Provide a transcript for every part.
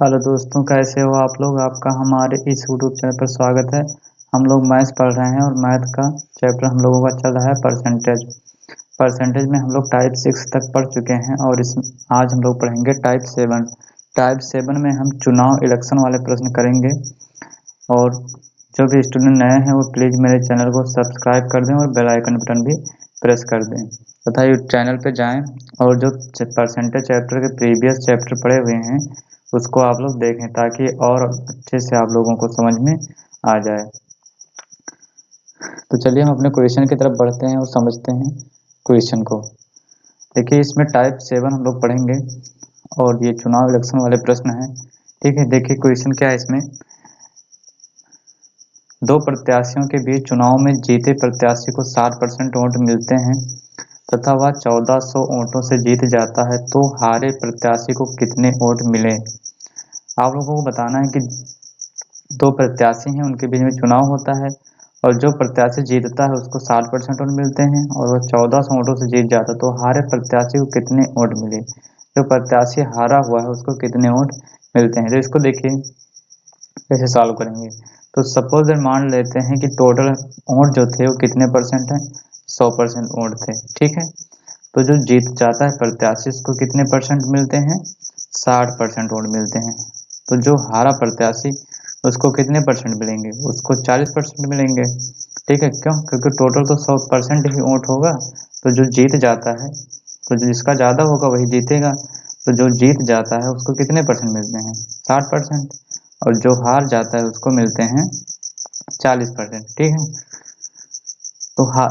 Hello दोस्तों, कैसे हो आप लोग। आपका हमारे इस यूट्यूब चैनल पर स्वागत है। हम लोग मैथ्स पढ़ रहे हैं और मैथ का चैप्टर हम लोगों का चल रहा है परसेंटेज। परसेंटेज में हम लोग टाइप 6 तक पढ़ चुके हैं और इस आज हम लोग पढ़ेंगे टाइप 7। टाइप 7 में हम चुनाव इलेक्शन वाले प्रश्न करेंगे। और जो भी स्टूडेंट नए हैं वो प्लीज़ मेरे चैनल को सब्सक्राइब कर दें और बेल आइकन बटन भी प्रेस कर दें तथा ये चैनल पे जाएं और जो परसेंटेज चैप्टर के प्रीवियस चैप्टर पढ़े हुए हैं उसको आप लोग देखें ताकि और अच्छे से आप लोगों को समझ में आ जाए। तो चलिए हम अपने क्वेश्चन की तरफ बढ़ते हैं और समझते हैं क्वेश्चन को। देखिए, इसमें टाइप 7 हम लोग पढ़ेंगे और ये चुनाव इलेक्शन वाले प्रश्न हैं। ठीक है, देखिए क्वेश्चन क्या है इसमें। दो प्रत्याशियों के बीच चुनाव में जीते प्रत्याशी को 60% वोट मिलते हैं तथा वह 1400 वोटों से जीत जाता है, तो हारे प्रत्याशी को कितने वोट मिले। आप लोगों को बताना है कि दो प्रत्याशी हैं, उनके बीच में चुनाव होता है और जो प्रत्याशी जीतता है उसको 60% वोट मिलते हैं और वह 1400 वोटों से जीत जाता है, तो हारे प्रत्याशी को कितने वोट मिले। जो प्रत्याशी हारा हुआ है उसको कितने वोट मिलते हैं। तो इसको देखिए कैसे सॉल्व करेंगे। तो सपोज मान लेते हैं कि टोटल वोट जो थे वो कितने परसेंट है, 100% वोट थे। ठीक है, तो जो जीत जाता है प्रत्याशी उसको कितने परसेंट मिलते हैं, 60% वोट मिलते हैं। तो जो हारा प्रत्याशी उसको कितने परसेंट मिलेंगे, उसको 40% मिलेंगे। ठीक है, क्यों? क्योंकि टोटल तो 100% ही वोट होगा। तो जो जीत जाता है, तो जिसका ज़्यादा होगा वही जीतेगा। तो जो जीत जाता है उसको कितने परसेंट मिलते हैं, 60%। और जो हार जाता है उसको मिलते हैं 40%। ठीक है, तो हाँ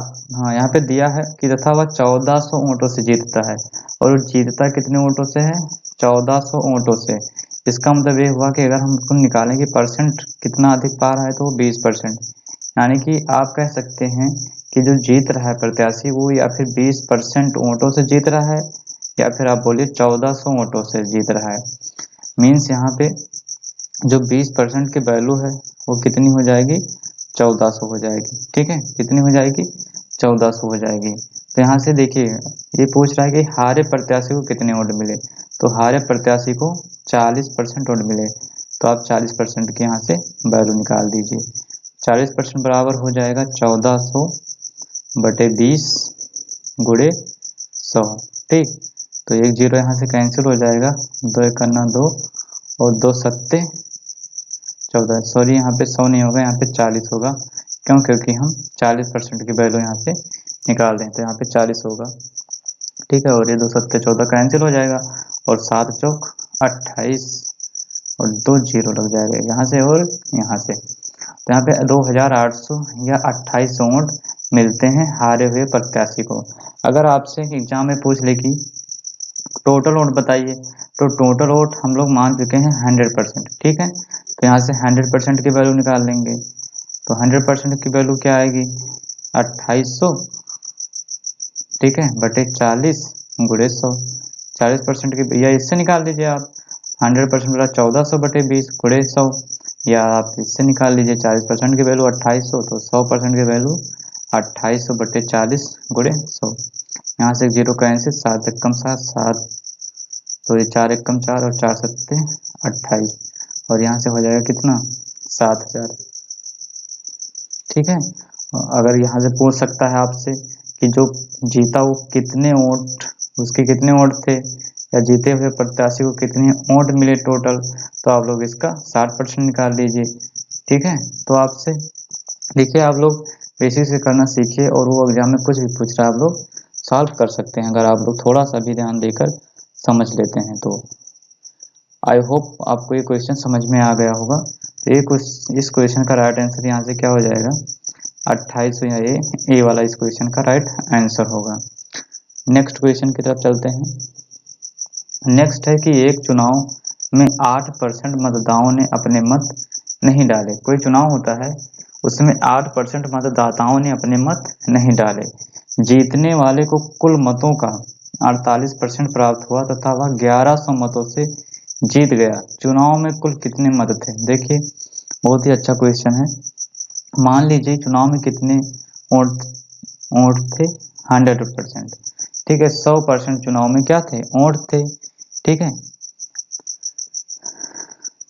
यहाँ पे दिया है कि तथा वह 1400 वोटों से जीतता है। और जीतता कितने वोटों से है, 1400 वोटों से। इसका मतलब ये हुआ कि अगर हम उसको निकालें कि परसेंट कितना अधिक पा रहा है तो वो 20%। यानी कि आप कह सकते हैं कि जो जीत रहा है प्रत्याशी वो या फिर 20% वोटों से जीत रहा है या फिर आप बोलिए 1400 वोटों से जीत रहा है। मीन्स यहाँ पे जो 20% की वैल्यू है वो कितनी हो जाएगी, 1400 हो जाएगी। ठीक है, कितनी हो जाएगी, 1400 हो जाएगी। तो यहाँ से देखिए ये पूछ रहा है कि हारे प्रत्याशी को कितने वोट मिले। तो हारे प्रत्याशी को 40% वोट मिले। तो आप 40% के यहाँ से वैल्यू निकाल दीजिए। 40% बराबर हो जाएगा 1400 बटे 20 गुड़े 100। ठीक, तो एक जीरो यहाँ से कैंसिल हो जाएगा, दो एक करना दो और दो सत्ते 14। सॉरी यहाँ पे 100 नहीं होगा, यहाँ पे 40 होगा। क्यों? क्योंकि हम 40% की वैल्यू यहाँ से निकाल दें तो यहाँ पे 40 होगा। ठीक है, और ये दो सत्ते 14 कैंसिल हो जाएगा और 7 चौक 28 और दो जीरो लग जाएगा यहाँ से और यहाँ से। तो यहाँ पे 2800 या 2800 वोट मिलते हैं हारे हुए प्रत्याशी को। अगर आपसे एग्जाम में पूछ ले कि टोटल वोट बताइए, तो टोटल वोट हम लोग मान चुके हैं 100%। ठीक है, तो यहाँ से 100% की वैल्यू निकाल लेंगे। तो 100% की वैल्यू क्या आएगी, 2800। ठीक है, बटे 40 गुड़े 100। 40% की या इससे निकाल दीजिए आप, 100% बटा 1400 बटे 20 गुड़े 100। या आप इससे निकाल लीजिए 40% की वैल्यू 2800, तो 100% की वैल्यू 2800 बटे 40 गुड़े 100। यहाँ से जीरो कैंसिल, 7 एक कम 7 7, तो ये 4 एक कम 4 और 4 सत्ते 28। और यहाँ से हो जाएगा कितना, 7000। ठीक है, अगर यहाँ से पूछ सकता है आपसे कि जो जीता वो कितने वोट, उसके कितने वोट थे या जीते हुए प्रत्याशी को कितने वोट मिले टोटल, तो आप लोग इसका 60% निकाल लीजिए। ठीक है, तो आपसे देखिए आप लोग बेसिक से करना सीखिए और वो एग्जाम में कुछ भी पूछ रहा है आप लोग सॉल्व कर सकते हैं अगर आप लोग थोड़ा सा भी ध्यान देकर समझ लेते हैं तो। आई होप आपको ये क्वेश्चन समझ में आ गया होगा। तो इस क्वेश्चन का राइट आंसर यहाँ से क्या हो जाएगा, 2800 या ए वाला इस क्वेश्चन का राइट आंसर होगा। नेक्स्ट क्वेश्चन की तरफ चलते हैं। नेक्स्ट है कि एक चुनाव में 8% मतदाताओं ने अपने मत नहीं डाले। कोई चुनाव होता है उसमें 8% मतदाताओं ने अपने मत नहीं डाले। जीतने वाले को कुल मतों का 48% प्राप्त हुआ तथा वह 1100 मतों से जीत गया। चुनाव में कुल कितने मत थे। देखिए बहुत ही अच्छा क्वेश्चन है। मान लीजिए चुनाव में कितने वोट वोट थे, 100%। ठीक है, 100% चुनाव में क्या थे, वोट थे। ठीक है,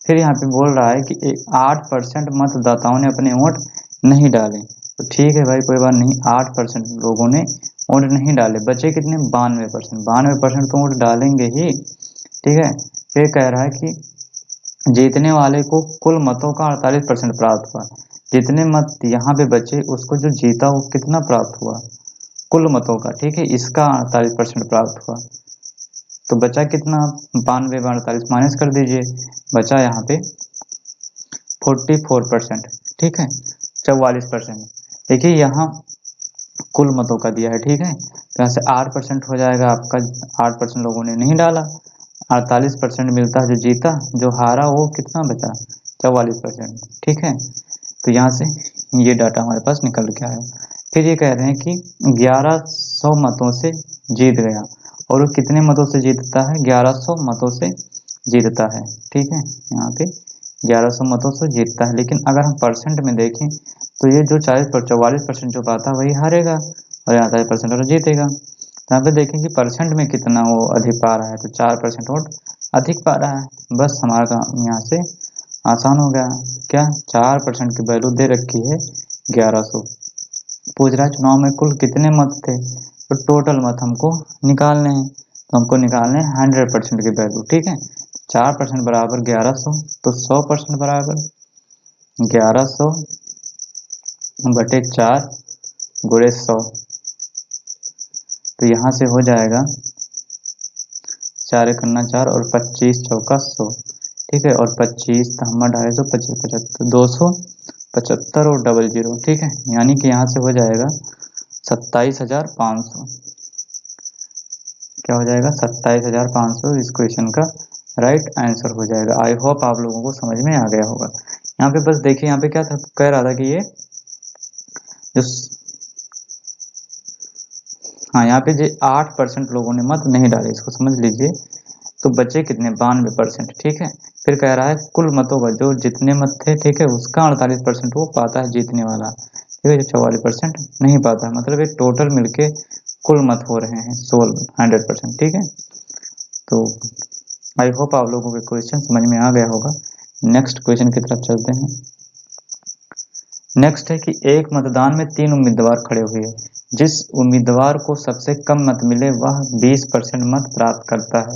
फिर यहाँ पे बोल रहा है कि 8% मतदाताओं ने अपने वोट नहीं डाले। तो ठीक है भाई, कोई बात नहीं, 8% लोगों ने वोट नहीं डाले, बचे कितने? 92%। 92% तो वोट डालेंगे ही, ठीक है। फिर कह रहा है कि जीतने वाले को कुल मतों का 48% प्राप्त हुआ। जितने मत यहाँ पे बचे उसको जो जीता वो कितना प्राप्त हुआ? कुल मतों का, ठीक है, इसका 48% प्राप्त हुआ। तो बचा कितना? 92 में 48 माइनस कर दीजिए, बचा यहाँ पे 44%, ठीक है, 44%। देखिए यहाँ कुल मतों का दिया है, ठीक है, तो यहाँ से 8% हो जाएगा आपका, 8% लोगों ने नहीं डाला, 48% मिलता है जो जीता, जो हारा वो कितना बचा? 44%, ठीक है। तो यहाँ से ये डाटा हमारे पास निकल के आया। फिर ये कह रहे हैं कि 1100 मतों से जीत गया, और वो कितने मतों से जीतता है? 1100 मतों से जीतता है, ठीक है, यहाँ पे 1100 मतों से जीतता है। लेकिन अगर हम परसेंट में देखें तो ये जो 44% जो पाता है वही हारेगा, और यहाँ 40% और जीतेगा। तो यहाँ पे देखें कि परसेंट में कितना वो अधिक पा रहा है, तो 4% वोट अधिक पा रहा है। बस हमारा काम यहाँ से आसान हो गया। क्या? 4% की वैल्यू दे रखी है 1100। पूछ रहा है चुनाव में कुल कितने मत थे, तो टोटल मत हमको निकालने हैं, तो हमको निकालने हैं 100% की वैल्यू, ठीक है। 4% बराबर 1100, तो 100% बराबर 1100 बटे 4 गुणे 100। तो यहाँ से हो जाएगा 4 एकन्ना 4 और 25 चौका 100, ठीक है, और 25 धम्मा 250, 25 75, 275 और डबल जीरो, ठीक है, यानी कि यहाँ से हो जाएगा 27,500। क्या हो जाएगा? 27,500 इस क्वेश्चन का राइट आंसर हो जाएगा। आई होप आप लोगों को समझ में आ गया होगा। यहाँ पे बस देखिए, यहाँ पे क्या था, कह रहा था कि ये जो, हाँ, यहाँ पे जो 8% लोगों ने मत नहीं डाले, इसको समझ लीजिए। तो बचे कितने? 92%, ठीक है। फिर कह रहा है कुल मतों का, जो जितने मत थे, ठीक है, उसका 48% वो पाता है जीतने वाला, ठीक है, जो 44% नहीं पाता है, मतलब ये टोटल मिलके कुल मत हो रहे हैं 100%, ठीक है। तो आई होप आप लोगों के क्वेश्चन समझ में आ गया होगा। नेक्स्ट क्वेश्चन की तरफ चलते हैं। नेक्स्ट है कि एक मतदान में 3 उम्मीदवार खड़े हुए, जिस उम्मीदवार को सबसे कम मत मिले वह 20% मत प्राप्त करता है,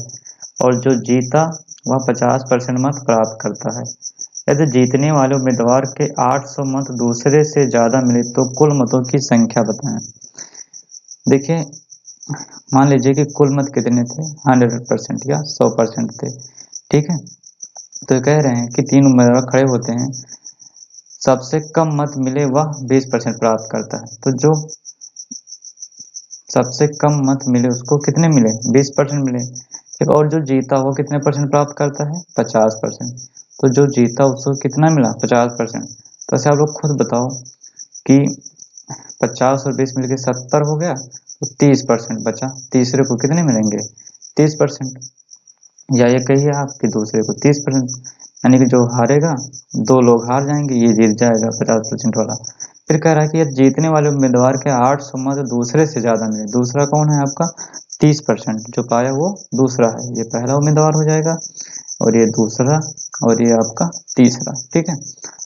और जो जीता वह 50% मत प्राप्त करता है। यदि जीतने वाले उम्मीदवार के 800 मत दूसरे से ज्यादा मिले तो कुल मतों की संख्या बताएं। देखिए, मान लीजिए कि कुल मत कितने थे? 100% या 100% थे, ठीक है। तो कह रहे हैं कि 3 उम्मीदवार खड़े होते हैं, सबसे कम मत मिले वह 20% प्राप्त करता है। तो जो सबसे कम मत मिले उसको कितने मिले? 20% मिले, ठीक। और जो जीता वो कितने परसेंट प्राप्त करता है? 50%। तो जो जीता उसको कितना मिला? 50%। तो ऐसे आप लोग खुद बताओ कि 50 और 20 मिलके 70 हो गया, तो 30% बचा, तीसरे को कितने मिलेंगे? 30%। या ये कहिए आप कि दूसरे को 30%, यानी कि जो हारेगा, 2 लोग हार जाएंगे, ये जीत जाएगा 50% वाला। फिर कह रहा है कि ये जीतने वाले उम्मीदवार के 800 मत दूसरे से ज्यादा मिले। दूसरा कौन है आपका? 30% जो पाया वो दूसरा है, ये पहला उम्मीदवार हो जाएगा, और ये दूसरा, और ये आपका तीसरा, ठीक है।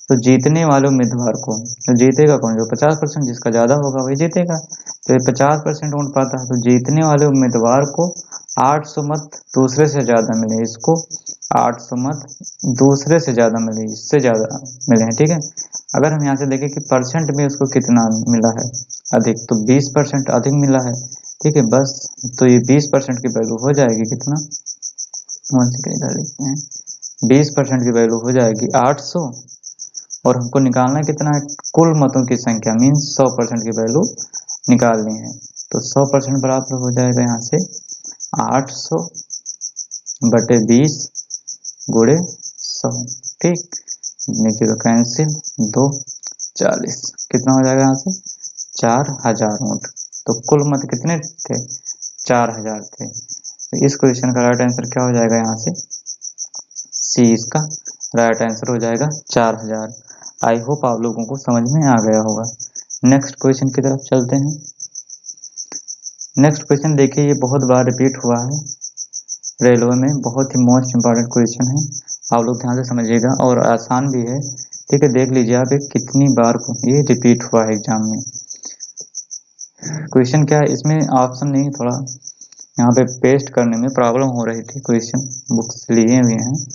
तो जीतने वाले उम्मीदवार को, तो जीतेगा कौन? जो 50%, जिसका ज्यादा होगा वही जीतेगा। तो ये 50% वोट पाता है, तो जीतने वाले उम्मीदवार को 800 मत दूसरे से ज्यादा मिले, इसको 800 मत दूसरे से ज्यादा मिले, इससे ज्यादा मिले हैं, ठीक है। अगर हम यहाँ से देखें कि परसेंट में उसको कितना मिला है अधिक, तो 20% अधिक मिला है, ठीक है, बस। तो ये 20% की वैल्यू हो जाएगी कितना? इधर लिखते हैं, 20% की वैल्यू हो जाएगी 800, और हमको निकालना कितना है? कुल मतों की संख्या, मीन्स 100% की वैल्यू निकालनी है। तो 100% बराबर हो जाएगा यहाँ से 800 बटे 20 गुणे 100, ठीक। जीरो कैंसिल, 2 40, कितना हो जाएगा यहाँ से? 4000 वोट। तो कुल मत कितने थे? 4000 थे। तो इस क्वेश्चन का राइट आंसर क्या हो जाएगा? यहाँ से सी इसका राइट आंसर हो जाएगा 4000। आई होप आप लोगों को समझ में आ गया होगा। नेक्स्ट क्वेश्चन की तरफ चलते हैं। नेक्स्ट क्वेश्चन देखिए, ये बहुत बार रिपीट हुआ है रेलवे में, बहुत ही मोस्ट इंपॉर्टेंट क्वेश्चन है, आप लोग ध्यान से समझिएगा और आसान भी है। ठीक है, देख लीजिए आप एक कितनी बार ये रिपीट हुआ है एग्जाम में। क्वेश्चन क्या है इसमें, ऑप्शन नहीं, थोड़ा यहाँ पे पेस्ट करने में प्रॉब्लम हो रही थी। क्वेश्चन बुक्स लिए हुए हैं।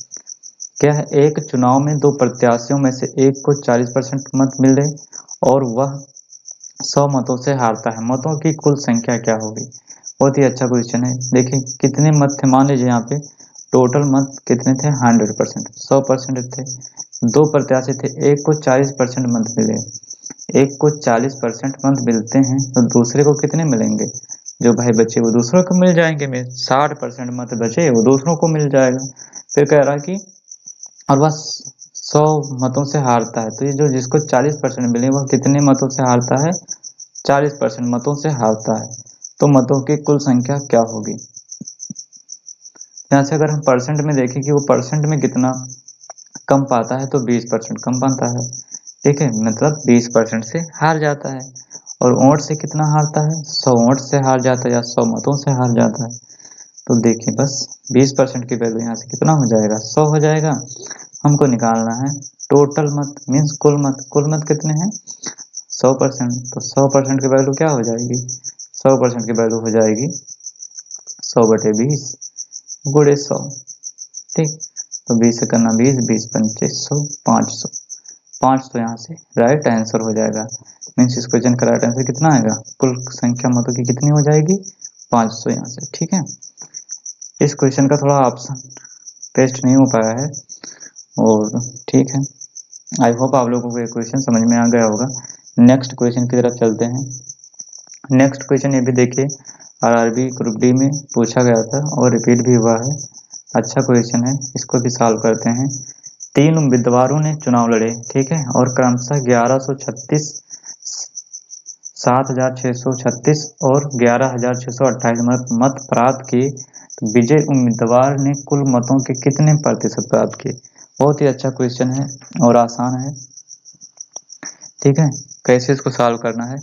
क्या है, एक चुनाव में दो प्रत्याशियों में से एक को 40% मत मिले और वह 100 मतों से हारता है, मतों की कुल संख्या क्या होगी। बहुत ही अच्छा क्वेश्चन है। देखिए कितने मत थे, मान लीजिए यहाँ पे टोटल मत कितने थे, 100%, 100% थे। दो प्रत्याशी थे, एक को 40% मत मिले, एक को 40% मत मिलते हैं तो दूसरे को कितने मिलेंगे, जो भाई बचे वो दूसरों को मिल जाएंगे। में 60% मत बचे वो दूसरों को मिल जाएगा। फिर कह रहा कि और बस 100 मतों से हारता है, तो ये जो जिसको 40% मिले वह कितने मतों से हारता है, 40% मतों से हारता है। तो मतों की कुल संख्या क्या होगी। यहाँ से अगर हम परसेंट में देखें कि वो परसेंट में कितना कम पाता है, तो 20% कम पाता है। ठीक है, मतलब 20% से हार जाता है। और वोट से कितना हारता है, 100 वोट से हार जाता है या 100 मतों से हार जाता है। तो देखिए बस 20% की वैल्यू यहाँ से कितना हो जाएगा, 100 हो जाएगा। हमको निकालना है टोटल मत, मीन्स कुल मत। कुल मत कितने हैं, 100%। तो 100% की वैल्यू क्या हो जाएगी, 100% की वैल्यू हो जाएगी 100/20 गुणे 100। ठीक, तो 20 से करना 20, 20×5 100, 500। 500 यहाँ से राइट आंसर हो जाएगा। मीन्स इस क्वेश्चन का राइट आंसर कितना आएगा, कुल संख्या मतों की कितनी हो जाएगी, 500 यहाँ से। ठीक है, इस क्वेश्चन का थोड़ा ऑप्शन पेस्ट नहीं हो पाया है और ठीक है। आई होप आप लोगों को ये क्वेश्चन समझ में आ गया होगा। नेक्स्ट क्वेश्चन की तरफ चलते हैं। नेक्स्ट क्वेश्चन ये भी देखिए, आरआरबी ग्रुप डी में पूछा गया था और रिपीट भी हुआ है। अच्छा क्वेश्चन है, इसको भी सॉल्व करते हैं। 3 उम्मीदवारों ने चुनाव लड़े, ठीक है, और क्रमशः 1136, 7636 और 11628 मत प्राप्त किए, तो विजय उम्मीदवार ने कुल मतों के कितने प्रतिशत प्राप्त किए। बहुत ही अच्छा क्वेश्चन है और आसान है। ठीक है, कैसे इसको सॉल्व करना है,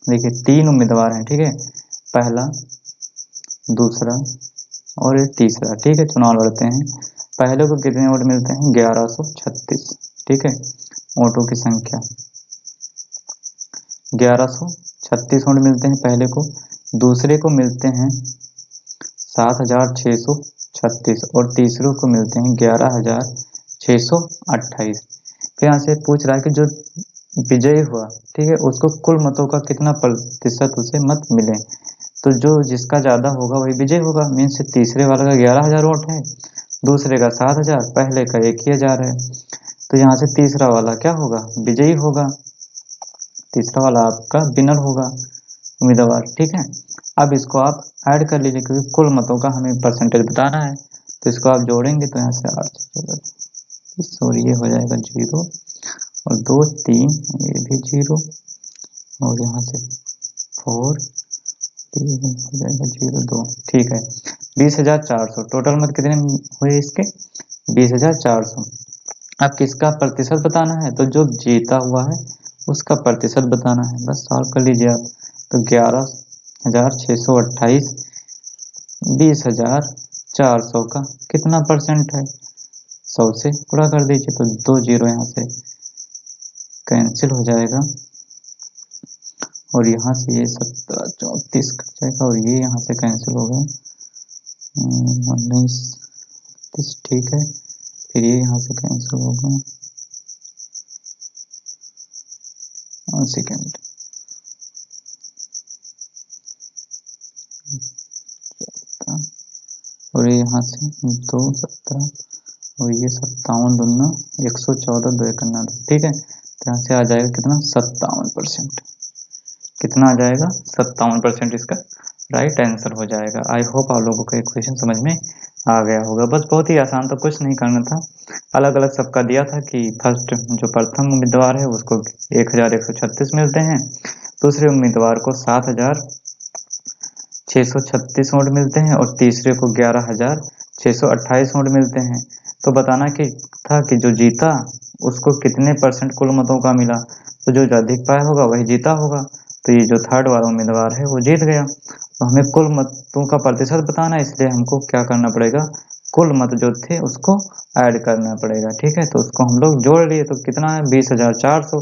देखिए 3 उम्मीदवार हैं, ठीक है, पहला, दूसरा और एक तीसरा। ठीक है, चुनाव लड़ते हैं। पहले को कितने वोट मिलते हैं, 1136। ठीक है, वोटों की संख्या 1136 वोट मिलते हैं पहले को। दूसरे को मिलते हैं 7636 और तीसरे को मिलते हैं 11628। फिर यहाँ से पूछ रहा है कि जो विजयी हुआ, ठीक है, उसको कुल मतों का कितना प्रतिशत उसे मत मिले। तो जो जिसका ज्यादा होगा वही विजय होगा। मीन्स तीसरे वाला का 11,000 वोट है, दूसरे का 7,000, पहले का 1,000 है। तो यहाँ से तीसरा वाला क्या होगा, विजयी होगा। तीसरा वाला आपका विनर होगा, उम्मीदवार। ठीक है, अब इसको आप ऐड कर लीजिए क्योंकि कुल मतों का हमें परसेंटेज बताना है। तो इसको आप जोड़ेंगे तो यहाँ से 8 सॉरी ये हो जाएगा 0 और 2 3, ये भी 0 और यहाँ से 4 हो जाएगा 0 2। ठीक है, 20,400 टोटल मत कितने हुए इसके, 20,400। अब किसका प्रतिशत बताना है, तो जो जीता हुआ है उसका प्रतिशत बताना है। बस सॉल्व कर लीजिए आप। तो 11,628 20,400 का कितना परसेंट है, 100 से गुणा कर दीजिए तो 2 जीरो यहाँ से कैंसिल हो जाएगा और यहाँ से ये 17 34 कट जाएगा और ये यहाँ से कैंसिल होगा 19 30। ठीक है, फिर ये यहाँ से कैंसिल होगा सेकेंड, और ये यहाँ से 2 17 और ये 57 दूना 114 2 1 9। ठीक है, तो यहाँ से आ जाएगा कितना, 57%। कितना आ जाएगा, 57% इसका राइट आंसर हो जाएगा। आई होप आप लोगों को एक क्वेश्चन समझ में आ गया होगा। बस बहुत ही आसान था, कुछ नहीं करना था। अलग अलग सबका दिया था कि फर्स्ट जो प्रथम उम्मीदवार है उसको 1136 मिलते हैं, दूसरे उम्मीदवार को 7636 वोट मिलते हैं और तीसरे को 11628 वोट मिलते हैं। तो बताना कि था कि जो जीता उसको कितने परसेंट कुल मतों का मिला, तो जो अधिक पाया होगा वही जीता होगा। तो ये जो थर्ड वाला उम्मीदवार है वो जीत गया। तो हमें कुल मतों का प्रतिशत बताना है, इसलिए हमको क्या करना पड़ेगा, कुल मत जो थे उसको ऐड करना पड़ेगा। ठीक है, तो उसको हम लोग जोड़ लिए तो कितना है 20,400।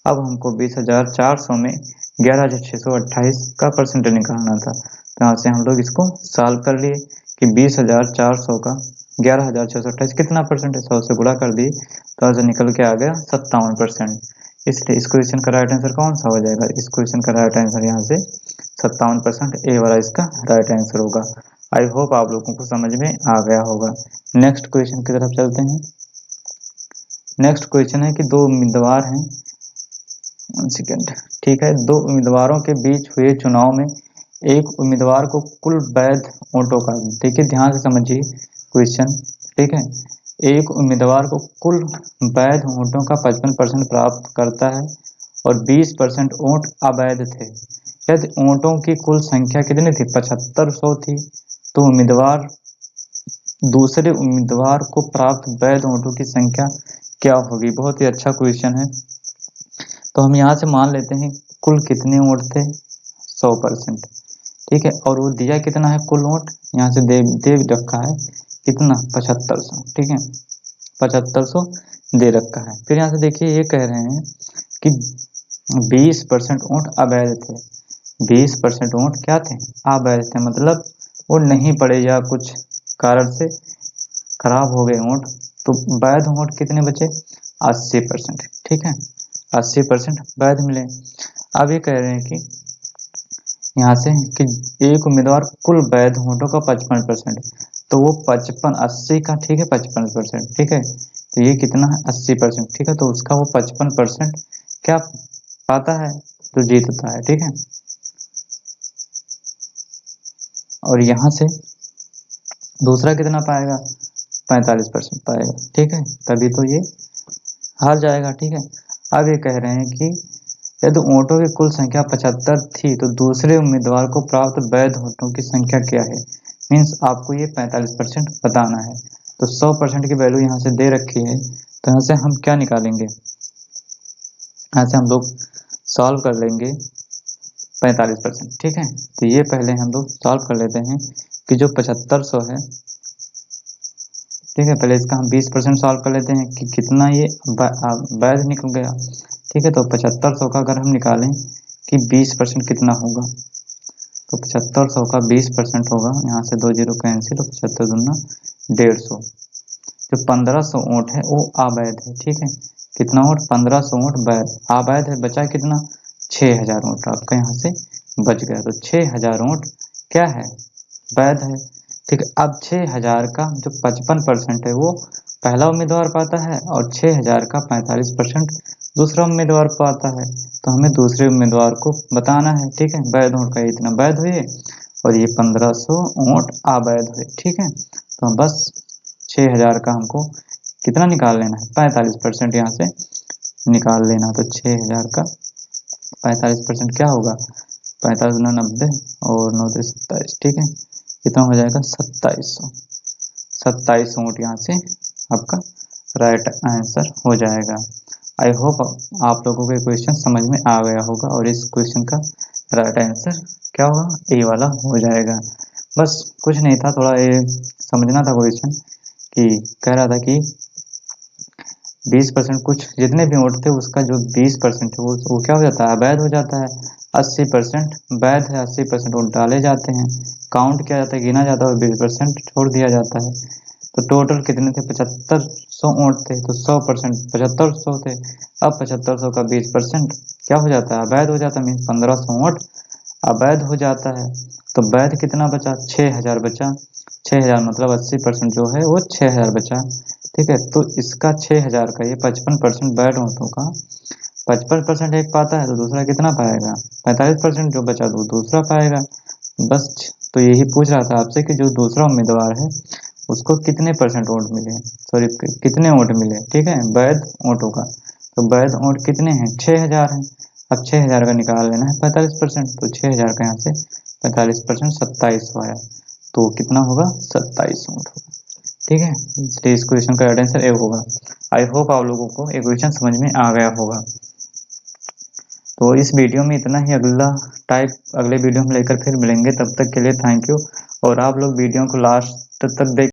अब हमको 20,400 में 11,628 का परसेंट निकालना था, तो यहाँ से हम लोग इसको सॉल्व कर लिए कि 20,400 का 11,628 कितना परसेंट है, 100 से गुणा कर दिए तो यहाँ से निकल के आ गया 57%। इसलिए इस क्वेश्चन का राइट आंसर कौन सा हो जाएगा, इस क्वेश्चन का राइट आंसर यहाँ से 57%, ए वाला इसका राइट आंसर होगा। आई होप आप लोगों को समझ में आ गया होगा। नेक्स्ट क्वेश्चन की तरफ चलते हैं। नेक्स्ट क्वेश्चन है कि दो उम्मीदवार हैं, 1 सेकेंड, ठीक है, दो उम्मीदवारों के बीच हुए चुनाव में एक उम्मीदवार को कुल वैध वोटों का, देखिए ध्यान से समझिए क्वेश्चन, ठीक है, एक उम्मीदवार को कुल वैध वोटों का 55% प्राप्त करता है और 20% वोट अवैध थे। यदि वोटों की कुल संख्या कितनी थी, 7500 थी, तो उम्मीदवार दूसरे उम्मीदवार को प्राप्त वैध वोटों की संख्या क्या होगी। बहुत ही अच्छा क्वेश्चन है। तो हम यहाँ से मान लेते हैं कुल कितने वोट थे, 100%, ठीक है, और वो दिया कितना है कुल वोट, यहाँ से दे रखा है कितना 7500, ठीक है, 7500 दे रखा है। फिर यहाँ से देखिए ये कह रहे हैं कि 20% वोट अवैध थे, 20% वोट क्या थे, अवैध थे, मतलब वो नहीं पड़े या कुछ कारण से खराब हो गए वोट, तो वैध वोट कितने बचे, 80%, ठीक है, 80% वैध मिले। अब ये कह रहे हैं कि यहाँ से कि एक उम्मीदवार कुल वैध वोटों का 55%, तो वो 55 80 का, ठीक है, 55%, ठीक है, तो ये कितना है 80%, ठीक है, तो उसका वो 55% क्या पाता है, तो जीतता है, ठीक है, और यहाँ से दूसरा कितना पाएगा, 45% पाएगा, ठीक है, तभी तो ये हार जाएगा, ठीक है। अब ये कह रहे हैं कि यदि वोटों की कुल संख्या 75 थी तो दूसरे उम्मीदवार को प्राप्त वैध वोटों की संख्या क्या है, मीन्स आपको ये 45% बताना है। तो 100% की वैल्यू यहाँ से दे रखी है, तो यहाँ से हम क्या निकालेंगे, यहाँ से हम लोग सॉल्व कर लेंगे 45%, ठीक है, तो ये पहले हम लोग सॉल्व कर लेते हैं कि जो 7500 है, ठीक है, पहले इसका हम 20% सॉल्व कर लेते हैं कि कितना ये वैध निकल गया, ठीक है, तो 7500 का अगर हम निकालें कि 20% कितना होगा, तो 7500 का 20% होगा, यहाँ से 2 जीरो कैंसिल, 75 दूना 150, जो 1500 वोट है वो अवैध है, ठीक है, कितना वोट, 1500 वोट वैध, अवैध है, बचा कितना 6000 वोट आपका यहाँ से बच गया, तो 6000 वोट क्या है, वैध है, ठीक है। अब 6000 का जो 55% है वो पहला उम्मीदवार पाता है और 6000 का 45% दूसरा उम्मीदवार पाता है, तो हमें दूसरे उम्मीदवार को बताना है, ठीक है, वैध वोट का इतना वैध हुए और ये 1500 वोट अवैध हुए, ठीक है, तो हम बस 6000 का हमको कितना निकाल लेना है, 45% यहाँ से निकाल लेना, तो 6000 का 45% क्या होगा, 45 गुना 90 और 9 से 27, ठीक है, कितना हो जाएगा 2700, 2700 वोट यहाँ से आपका राइट आंसर हो जाएगा। आई होप आप लोगों को ये क्वेश्चन समझ में आ गया होगा और इस क्वेश्चन का राइट आंसर क्या होगा, ए वाला हो जाएगा। बस कुछ नहीं था, थोड़ा ये समझना था क्वेश्चन कि कह रहा था कि 20% कुछ जितने भी वोट थे उसका जो 20% है वो क्या हो जाता है, अवैध हो जाता है, 80% वैध है, 80% वोट डाले जाते हैं, काउंट किया जाता है, गिना जाता है और 20% छोड़ दिया जाता है। तो टोटल कितने थे, 7500 वोट थे, तो 100% 7500 थे। अब 7500 का 20% क्या हो जाता है, अवैध हो जाता है, मीन्स 1500 वोट अवैध हो जाता है। तो वैध कितना बचा, 6000 बचा, 6000 मतलब 80% जो है वो 6000 बचा, ठीक है, तो इसका 6000 का ये 55% वैध वोटों का 55% एक पाता है तो दूसरा कितना पाएगा, 45% जो बचा तो दूसरा पाएगा, बस। तो यही पूछ रहा था आपसे कि जो दूसरा उम्मीदवार है उसको कितने परसेंट वोट मिले, सॉरी कितने वोट मिले, ठीक है, वैध वोटों का, तो वैध वोट कितने हैं, 6000 है, अब 6000 का निकाल लेना है 45%, तो 6000 का यहाँ से 45% 2700 आया, तो कितना होगा 2700 वोट होगा, ठीक है, इसलिए इस क्वेश्चन का राइट आंसर ए होगा। आई होप आप लोगों को ये क्वेश्चन समझ में आ गया होगा। तो इस वीडियो में इतना ही। अगले वीडियो में लेकर फिर मिलेंगे, तब तक के लिए थैंक यू। और आप लोग वीडियो को लास्ट तक देख